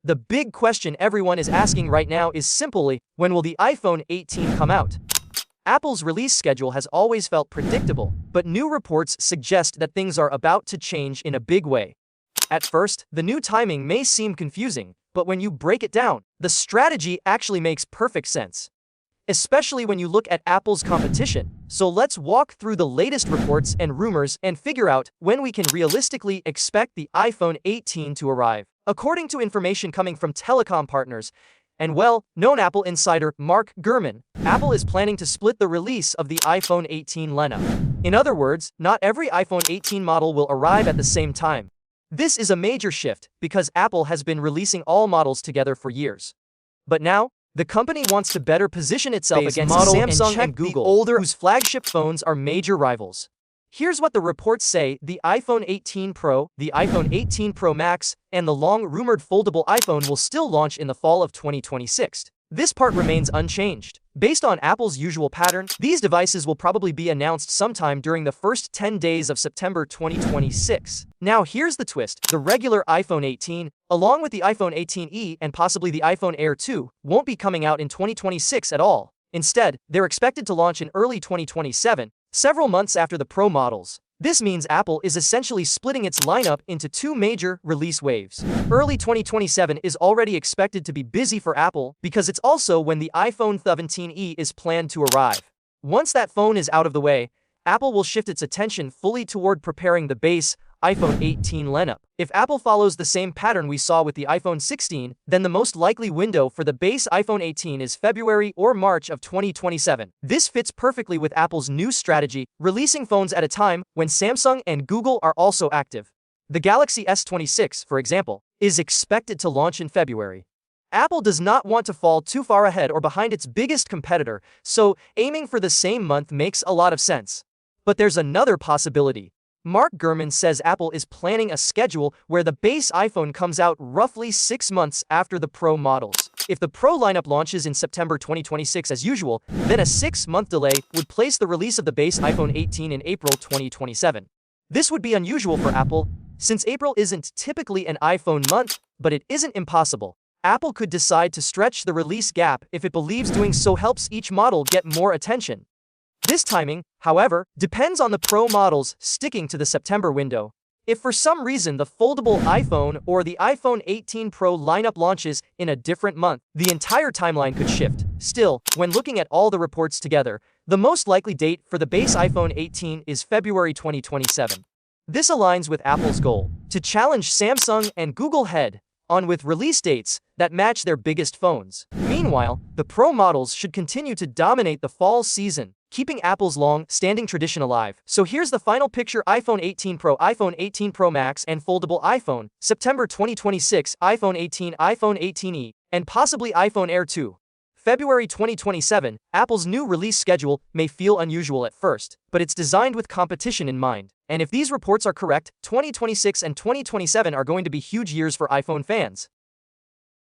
The big question everyone is asking right now is simply, when will the iPhone 18 come out? Apple's release schedule has always felt predictable, but new reports suggest that things are about to change in a big way. At first, the new timing may seem confusing, but when you break it down, the strategy actually makes perfect sense, especially when you look at Apple's competition. So let's walk through the latest reports and rumors and figure out when we can realistically expect the iPhone 18 to arrive. According to information coming from telecom partners and well-known Apple insider Mark Gurman, Apple is planning to split the release of the iPhone 18 lineup. In other words, not every iPhone 18 model will arrive at the same time. This is a major shift because Apple has been releasing all models together for years. But now, the company wants to better position itself against Samsung and Google, whose flagship phones are major rivals. Here's what the reports say: the iPhone 18 Pro, the iPhone 18 Pro Max, and the long-rumored foldable iPhone will still launch in the fall of 2026. This part remains unchanged. Based on Apple's usual pattern, these devices will probably be announced sometime during the first 10 days of September 2026. Now here's the twist: the regular iPhone 18, along with the iPhone 18e and possibly the iPhone Air 2, won't be coming out in 2026 at all. Instead, they're expected to launch in early 2027, several months after the Pro models. This means Apple is essentially splitting its lineup into two major release waves. Early 2027 is already expected to be busy for Apple because it's also when the iPhone 17e is planned to arrive. Once that phone is out of the way, Apple will shift its attention fully toward preparing the base iPhone 18 lineup. If Apple follows the same pattern we saw with the iPhone 16, then the most likely window for the base iPhone 18 is February or March of 2027. This fits perfectly with Apple's new strategy, releasing phones at a time when Samsung and Google are also active. The Galaxy S26, for example, is expected to launch in February. Apple does not want to fall too far ahead or behind its biggest competitor, so aiming for the same month makes a lot of sense. But there's another possibility. Mark Gurman says Apple is planning a schedule where the base iPhone comes out roughly 6 months after the Pro models. If the Pro lineup launches in September 2026 as usual, then a 6-month delay would place the release of the base iPhone 18 in April 2027. This would be unusual for Apple, since April isn't typically an iPhone month, but it isn't impossible. Apple could decide to stretch the release gap if it believes doing so helps each model get more attention. This timing, however, depends on the Pro models sticking to the September window. If for some reason the foldable iPhone or the iPhone 18 Pro lineup launches in a different month, the entire timeline could shift. Still, when looking at all the reports together, the most likely date for the base iPhone 18 is February 2027. This aligns with Apple's goal to challenge Samsung and Google head-on with release dates that match their biggest phones. Meanwhile, the Pro models should continue to dominate the fall season, keeping Apple's long-standing tradition alive. So here's the final picture: iPhone 18 Pro, iPhone 18 Pro Max, and foldable iPhone, September 2026, iPhone 18, iPhone 18e, and possibly iPhone Air 2. February 2027, Apple's new release schedule may feel unusual at first, but it's designed with competition in mind. And if these reports are correct, 2026 and 2027 are going to be huge years for iPhone fans.